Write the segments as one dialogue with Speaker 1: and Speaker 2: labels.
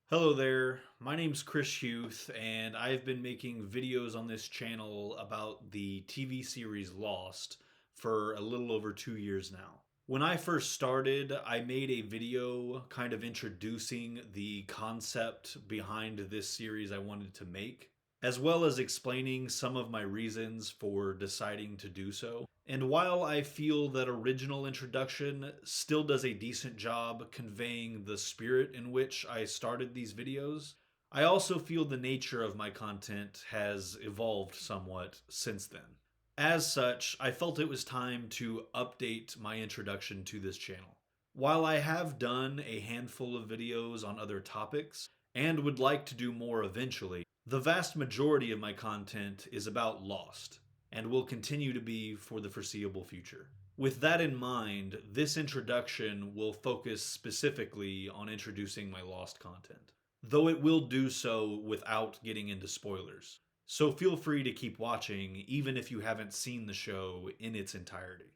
Speaker 1: Hello there, my name's Chris Huth, and I've been making videos on this channel about the TV series Lost for a little over 2 years now. When I first started, I made a video kind of introducing the concept behind this series I wanted to make, as well as explaining some of my reasons for deciding to do so. And while I feel that original introduction still does a decent job conveying the spirit in which I started these videos, I also feel the nature of my content has evolved somewhat since then. As such, I felt it was time to update my introduction to this channel. While I have done a handful of videos on other topics, and would like to do more eventually, the vast majority of my content is about Lost, and will continue to be for the foreseeable future. With that in mind, this introduction will focus specifically on introducing my Lost content, though it will do so without getting into spoilers. So feel free to keep watching even if you haven't seen the show in its entirety.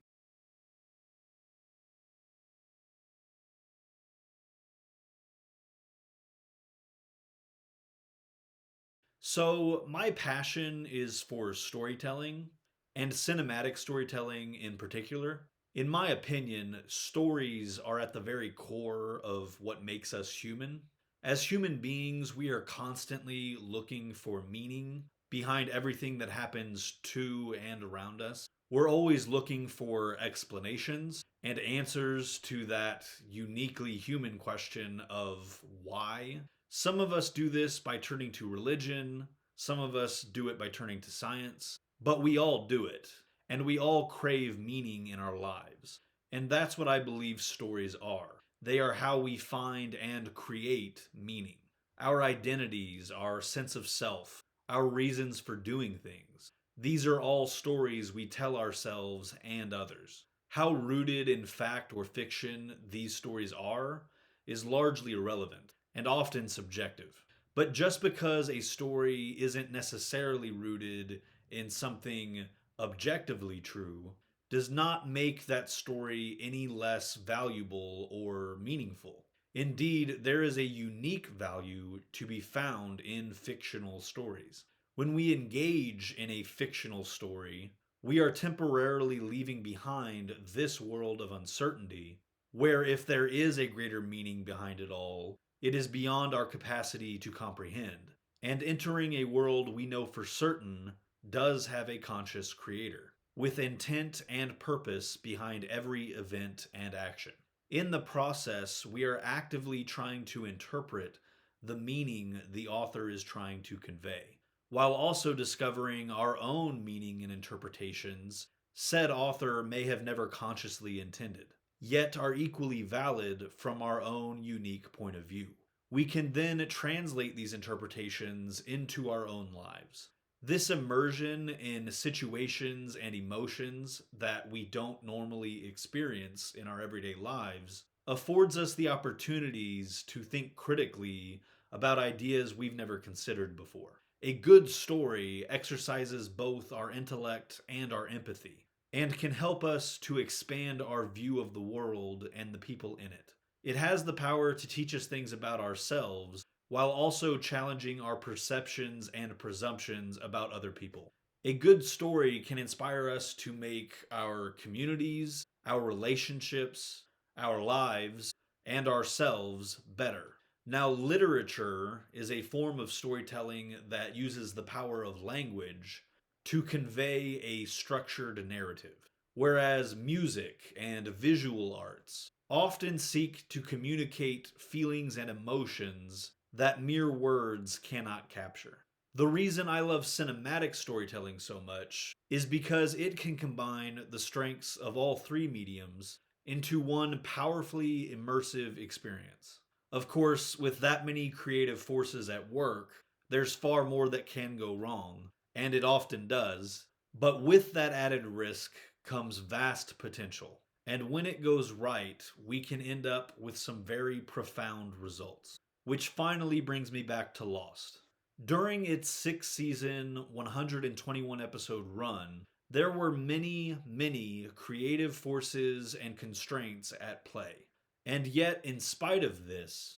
Speaker 1: So, my passion is for storytelling, and cinematic storytelling in particular. In my opinion, stories are at the very core of what makes us human. As human beings, we are constantly looking for meaning behind everything that happens to and around us. We're always looking for explanations and answers to that uniquely human question of why. Some of us do this by turning to religion, some of us do it by turning to science, but we all do it, and we all crave meaning in our lives. And that's what I believe stories are. They are how we find and create meaning. Our identities, our sense of self, our reasons for doing things. These are all stories we tell ourselves and others. How rooted in fact or fiction these stories are is largely irrelevant and often subjective. But just because a story isn't necessarily rooted in something objectively true does not make that story any less valuable or meaningful. Indeed, there is a unique value to be found in fictional stories. When we engage in a fictional story, we are temporarily leaving behind this world of uncertainty, where if there is a greater meaning behind it all, it is beyond our capacity to comprehend, and entering a world we know for certain does have a conscious creator, with intent and purpose behind every event and action. In the process, we are actively trying to interpret the meaning the author is trying to convey, while also discovering our own meaning and interpretations said author may have never consciously intended, yet are equally valid from our own unique point of view. We can then translate these interpretations into our own lives. This immersion in situations and emotions that we don't normally experience in our everyday lives affords us the opportunities to think critically about ideas we've never considered before. A good story exercises both our intellect and our empathy, and can help us to expand our view of the world and the people in it. It has the power to teach us things about ourselves while also challenging our perceptions and presumptions about other people. A good story can inspire us to make our communities, our relationships, our lives, and ourselves better. Now, literature is a form of storytelling that uses the power of language to convey a structured narrative, whereas music and visual arts often seek to communicate feelings and emotions that mere words cannot capture. The reason I love cinematic storytelling so much is because it can combine the strengths of all three mediums into one powerfully immersive experience. Of course, with that many creative forces at work, there's far more that can go wrong, and it often does. But with that added risk comes vast potential. And when it goes right, we can end up with some very profound results. Which finally brings me back to Lost. During its 6 season, 121 episode run, there were many, many creative forces and constraints at play. And yet, in spite of this,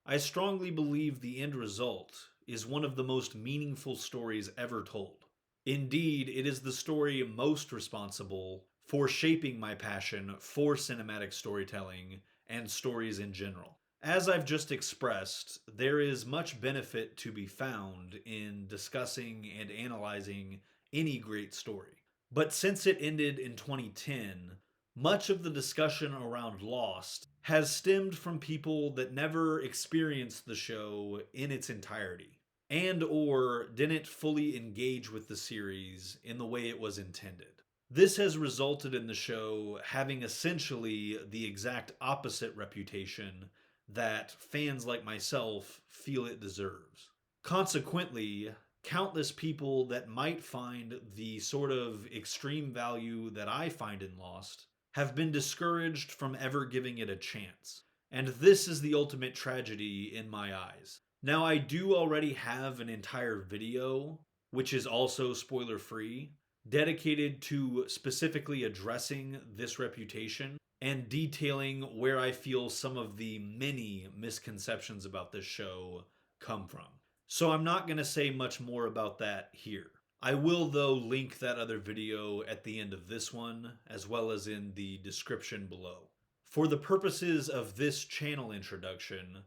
Speaker 1: I strongly believe the end result is one of the most meaningful stories ever told. Indeed, it is the story most responsible for shaping my passion for cinematic storytelling and stories in general. As I've just expressed, there is much benefit to be found in discussing and analyzing any great story. But since it ended in 2010, much of the discussion around Lost has stemmed from people that never experienced the show in its entirety and or didn't fully engage with the series in the way it was intended. This has resulted in the show having essentially the exact opposite reputation that fans like myself feel it deserves. Consequently, countless people that might find the sort of extreme value that I find in Lost have been discouraged from ever giving it a chance. And this is the ultimate tragedy in my eyes. Now, I do already have an entire video, which is also spoiler free, dedicated to specifically addressing this reputation and detailing where I feel some of the many misconceptions about this show come from. So I'm not going to say much more about that here. I will, though, link that other video at the end of this one, as well as in the description below. For the purposes of this channel introduction,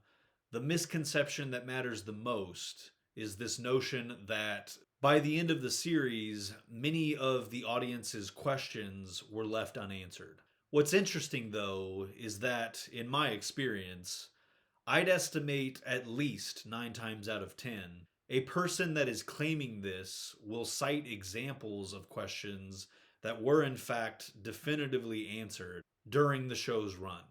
Speaker 1: the misconception that matters the most is this notion that by the end of the series, many of the audience's questions were left unanswered. What's interesting, though, is that, in my experience, I'd estimate at least 9 times out of 10, a person that is claiming this will cite examples of questions that were in fact definitively answered during the show's run.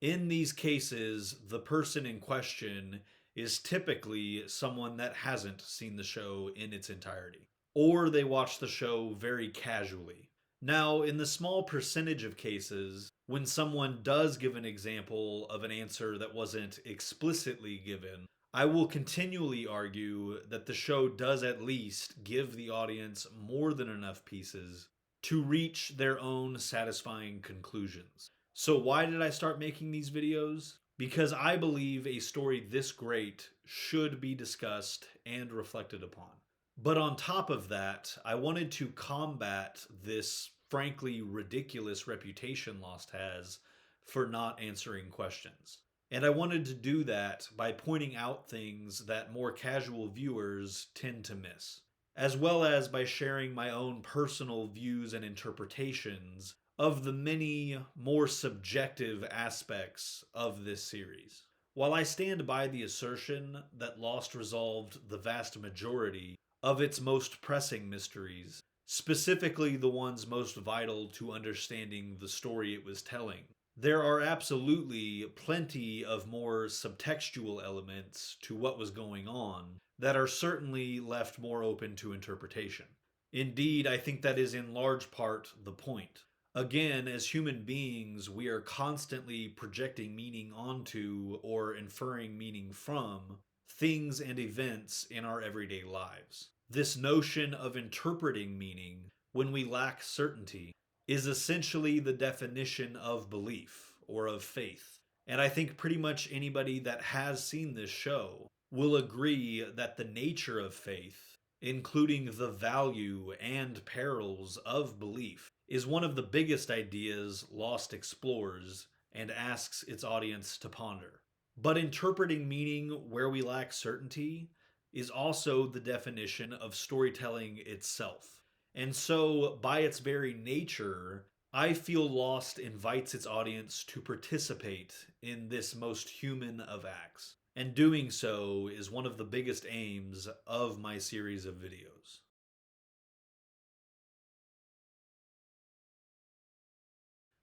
Speaker 1: In these cases, the person in question is typically someone that hasn't seen the show in its entirety, or they watch the show very casually. Now, in the small percentage of cases, when someone does give an example of an answer that wasn't explicitly given, I will continually argue that the show does at least give the audience more than enough pieces to reach their own satisfying conclusions. So, why did I start making these videos? Because I believe a story this great should be discussed and reflected upon. But on top of that, I wanted to combat this frankly ridiculous reputation Lost has for not answering questions. And I wanted to do that by pointing out things that more casual viewers tend to miss, as well as by sharing my own personal views and interpretations of the many more subjective aspects of this series. While I stand by the assertion that Lost resolved the vast majority of its most pressing mysteries, specifically the ones most vital to understanding the story it was telling, there are absolutely plenty of more subtextual elements to what was going on that are certainly left more open to interpretation. Indeed, I think that is in large part the point. Again, as human beings, we are constantly projecting meaning onto or inferring meaning from things and events in our everyday lives. This notion of interpreting meaning when we lack certainty is essentially the definition of belief or of faith. And I think pretty much anybody that has seen this show will agree that the nature of faith, including the value and perils of belief, is one of the biggest ideas Lost explores and asks its audience to ponder. But interpreting meaning where we lack certainty is also the definition of storytelling itself. And so, by its very nature, I feel Lost invites its audience to participate in this most human of acts. And doing so is one of the biggest aims of my series of videos.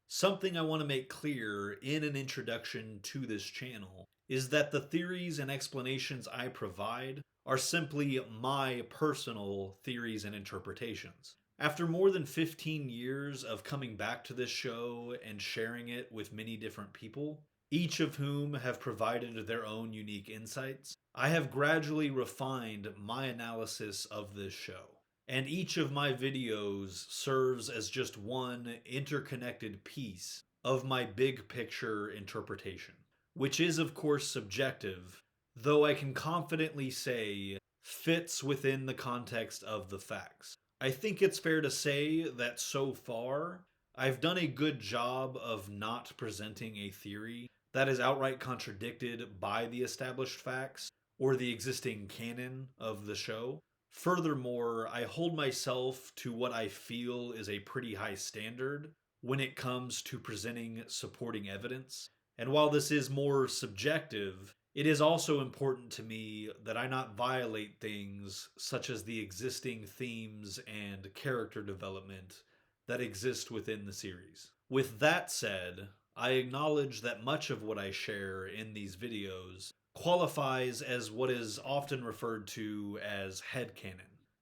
Speaker 1: Something I want to make clear in an introduction to this channel is that the theories and explanations I provide are simply my personal theories and interpretations. After more than 15 years of coming back to this show and sharing it with many different people, each of whom have provided their own unique insights, I have gradually refined my analysis of this show. And each of my videos serves as just one interconnected piece of my big picture interpretation, which is, of course, subjective, though I can confidently say fits within the context of the facts. I think it's fair to say that so far, I've done a good job of not presenting a theory that is outright contradicted by the established facts or the existing canon of the show. Furthermore, I hold myself to what I feel is a pretty high standard when it comes to presenting supporting evidence. And while this is more subjective, it is also important to me that I not violate things such as the existing themes and character development that exist within the series. With that said, I acknowledge that much of what I share in these videos qualifies as what is often referred to as headcanon.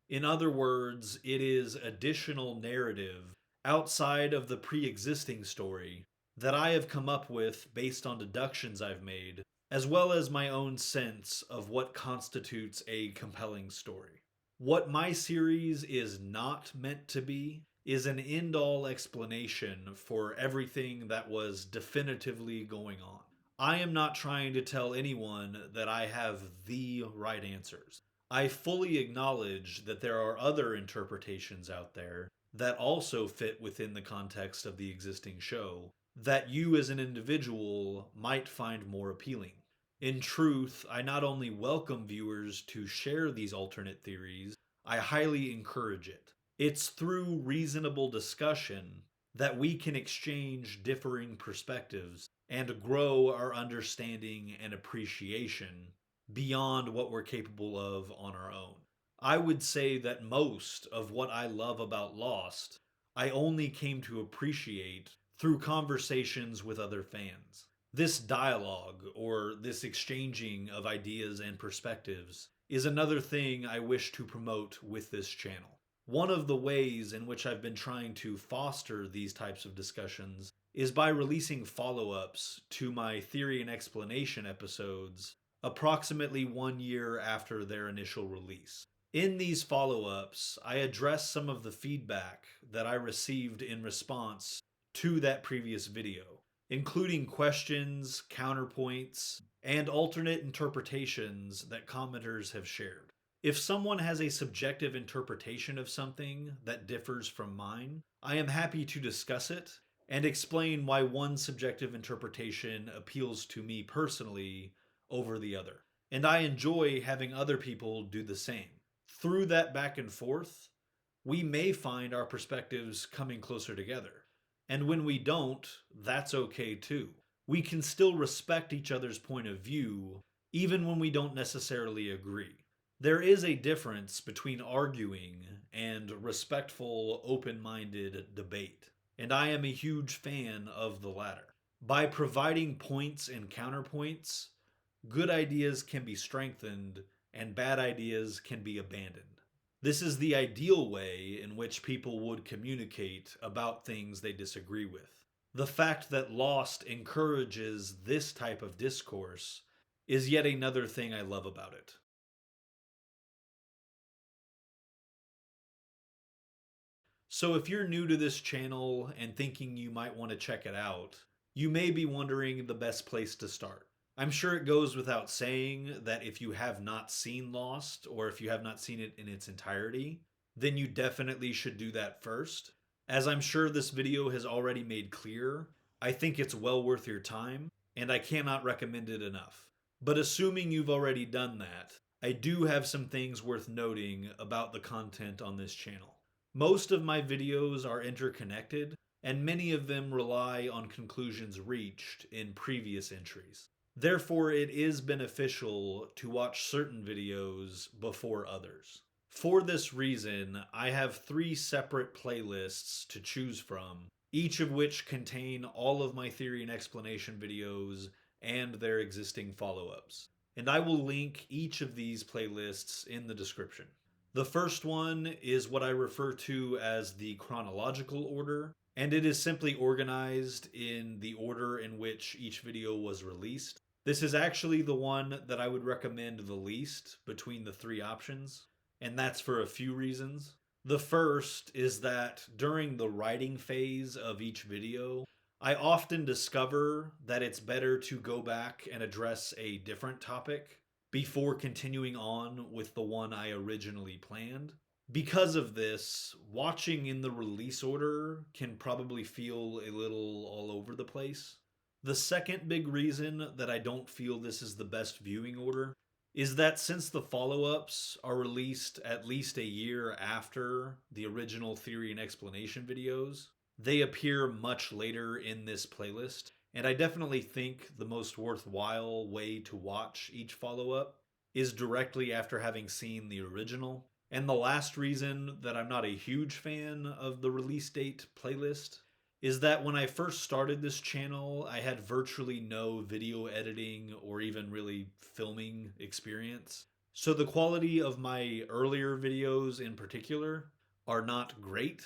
Speaker 1: In other words, it is additional narrative outside of the pre existing story that I have come up with based on deductions I've made, as well as my own sense of what constitutes a compelling story. What my series is not meant to be is an end all explanation for everything that was definitively going on. I am not trying to tell anyone that I have the right answers. I fully acknowledge that there are other interpretations out there that also fit within the context of the existing show that you as an individual might find more appealing. In truth, I not only welcome viewers to share these alternate theories, I highly encourage it. It's through reasonable discussion that we can exchange differing perspectives and grow our understanding and appreciation beyond what we're capable of on our own. I would say that most of what I love about Lost, I only came to appreciate through conversations with other fans. This dialogue, or this exchanging of ideas and perspectives, is another thing I wish to promote with this channel. One of the ways in which I've been trying to foster these types of discussions is by releasing follow ups to my theory and explanation episodes approximately 1 year after their initial release. In these follow ups, I address some of the feedback that I received in response to that previous video, including questions, counterpoints, and alternate interpretations that commenters have shared. If someone has a subjective interpretation of something that differs from mine, I am happy to discuss it and explain why one subjective interpretation appeals to me personally over the other. And I enjoy having other people do the same. Through that back and forth, we may find our perspectives coming closer together. And when we don't, that's okay too. We can still respect each other's point of view, even when we don't necessarily agree. There is a difference between arguing and respectful, open minded debate, and I am a huge fan of the latter. By providing points and counterpoints, good ideas can be strengthened and bad ideas can be abandoned. This is the ideal way in which people would communicate about things they disagree with. The fact that Lost encourages this type of discourse is yet another thing I love about it. So if you're new to this channel and thinking you might want to check it out, you may be wondering the best place to start. I'm sure it goes without saying that if you have not seen Lost, or if you have not seen it in its entirety, then you definitely should do that first. As I'm sure this video has already made clear, I think it's well worth your time, and I cannot recommend it enough. But assuming you've already done that, I do have some things worth noting about the content on this channel. Most of my videos are interconnected, and many of them rely on conclusions reached in previous entries. Therefore, it is beneficial to watch certain videos before others. For this reason, I have 3 separate playlists to choose from, each of which contain all of my theory and explanation videos and their existing follow-ups. And I will link each of these playlists in the description. The first one is what I refer to as the chronological order, and it is simply organized in the order in which each video was released. This is actually the one that I would recommend the least between the 3 options, and that's for a few reasons. The first is that during the writing phase of each video, I often discover that it's better to go back and address a different topic before continuing on with the one I originally planned. Because of this, watching in the release order can probably feel a little all over the place. The second big reason that I don't feel this is the best viewing order is that since the follow ups are released at least a year after the original theory and explanation videos, they appear much later in this playlist. And I definitely think the most worthwhile way to watch each follow up is directly after having seen the original. And the last reason that I'm not a huge fan of the release date playlist is that when I first started this channel, I had virtually no video editing or even really filming experience. So the quality of my earlier videos in particular are not great.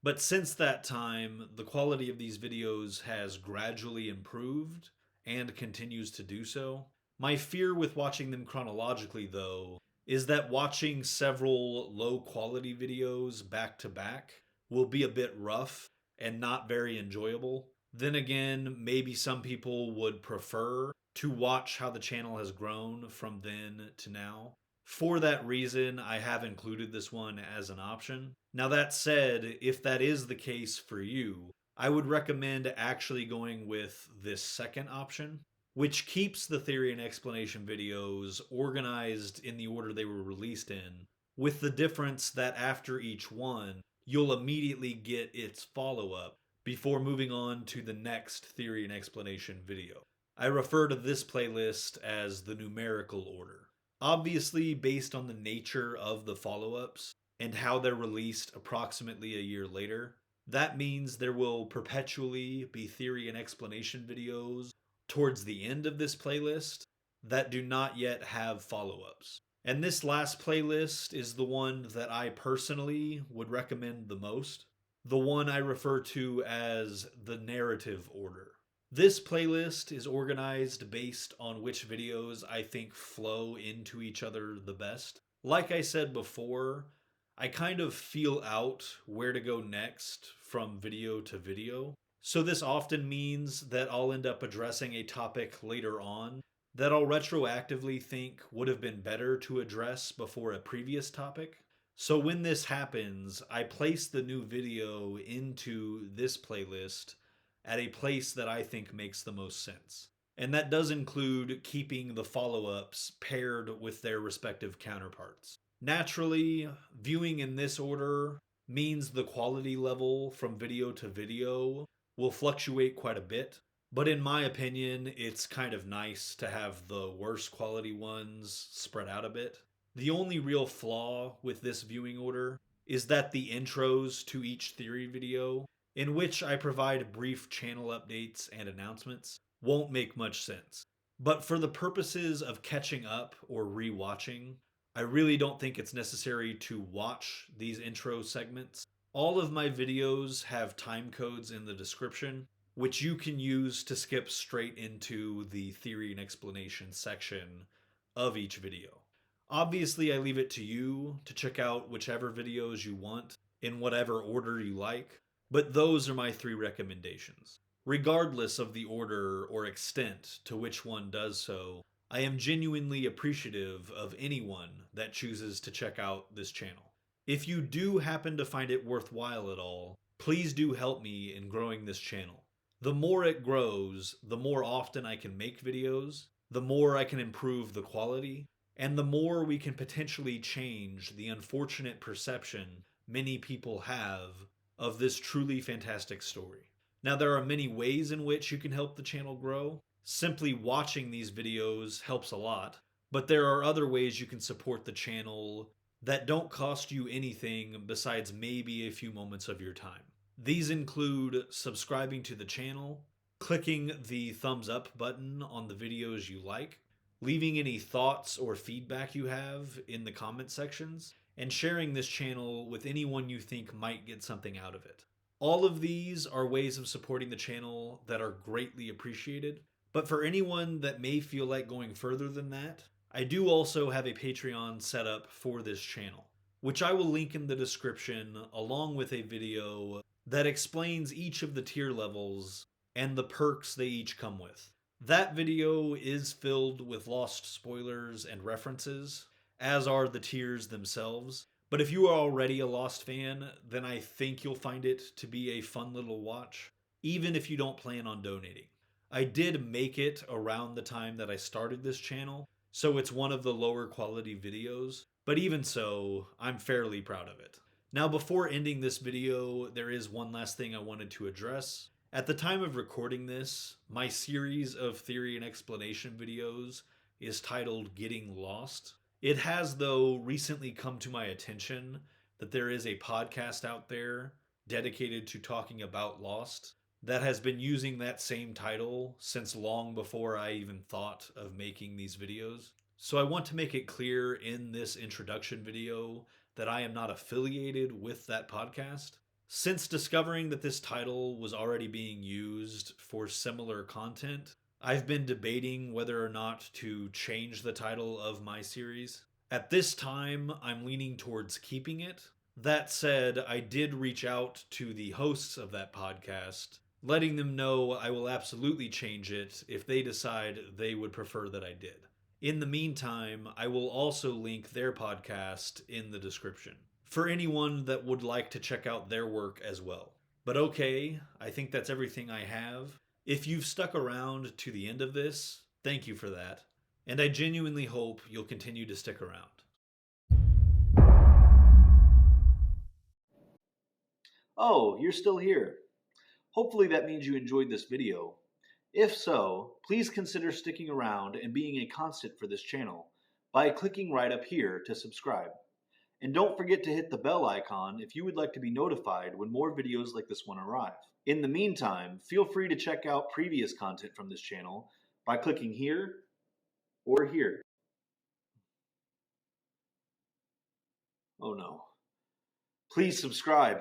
Speaker 1: But since that time, the quality of these videos has gradually improved and continues to do so. My fear with watching them chronologically, though, is that watching several low quality videos back to back will be a bit rough and not very enjoyable. Then again, maybe some people would prefer to watch how the channel has grown from then to now. For that reason, I have included this one as an option. Now, that said, if that is the case for you, I would recommend actually going with this second option, which keeps the theory and explanation videos organized in the order they were released in, with the difference that after each one, you'll immediately get its follow up before moving on to the next theory and explanation video. I refer to this playlist as the numerical order. Obviously, based on the nature of the follow ups and how they're released approximately a year later, that means there will perpetually be theory and explanation videos towards the end of this playlist that do not yet have follow ups. And this last playlist is the one that I personally would recommend the most, the one I refer to as the narrative order. This playlist is organized based on which videos I think flow into each other the best. Like I said before, I kind of feel out where to go next from video to video. So this often means that I'll end up addressing a topic later on that I'll retroactively think would have been better to address before a previous topic. So when this happens, I place the new video into this playlist at a place that I think makes the most sense. And that does include keeping the follow ups paired with their respective counterparts. Naturally, viewing in this order means the quality level from video to video will fluctuate quite a bit. But in my opinion, it's kind of nice to have the worst quality ones spread out a bit. The only real flaw with this viewing order is that the intros to each theory video, in which I provide brief channel updates and announcements, won't make much sense. But for the purposes of catching up or rewatching, I really don't think it's necessary to watch these intro segments. All of my videos have time codes in the description, which you can use to skip straight into the theory and explanation section of each video. Obviously, I leave it to you to check out whichever videos you want in whatever order you like, but those are my three recommendations. Regardless of the order or extent to which one does so, I am genuinely appreciative of anyone that chooses to check out this channel. If you do happen to find it worthwhile at all, please do help me in growing this channel. The more it grows, the more often I can make videos, the more I can improve the quality, and the more we can potentially change the unfortunate perception many people have of this truly fantastic story. Now, there are many ways in which you can help the channel grow. Simply watching these videos helps a lot, but there are other ways you can support the channel that don't cost you anything besides maybe a few moments of your time. These include subscribing to the channel, clicking the thumbs up button on the videos you like, leaving any thoughts or feedback you have in the comment sections, and sharing this channel with anyone you think might get something out of it. All of these are ways of supporting the channel that are greatly appreciated, but for anyone that may feel like going further than that, I do also have a Patreon set up for this channel, which I will link in the description along with a video that explains each of the tier levels and the perks they each come with. That video is filled with lost spoilers and references, as are the tiers themselves. But if you are already a Lost fan, then I think you'll find it to be a fun little watch, even if you don't plan on donating. I did make it around the time that I started this channel, so it's one of the lower quality videos, but even so, I'm fairly proud of it. Now, before ending this video, there is one last thing I wanted to address. At the time of recording this, my series of theory and explanation videos is titled Getting Lost. It has, though, recently come to my attention that there is a podcast out there dedicated to talking about Lost that has been using that same title since long before I even thought of making these videos. So I want to make it clear in this introduction video that I am not affiliated with that podcast. Since discovering that this title was already being used for similar content, I've been debating whether or not to change the title of my series. At this time, I'm leaning towards keeping it. That said, I did reach out to the hosts of that podcast, letting them know I will absolutely change it if they decide they would prefer that I did. In the meantime, I will also link their podcast in the description for anyone that would like to check out their work as well. But okay, I think that's everything I have. If you've stuck around to the end of this, thank you for that. And I genuinely hope you'll continue to stick around.
Speaker 2: Oh, you're still here. Hopefully that means you enjoyed this video. If so, please consider sticking around and being a constant for this channel by clicking right up here to subscribe. And don't forget to hit the bell icon if you would like to be notified when more videos like this one arrive. In the meantime, feel free to check out previous content from this channel by clicking here or here. Oh no. Please subscribe.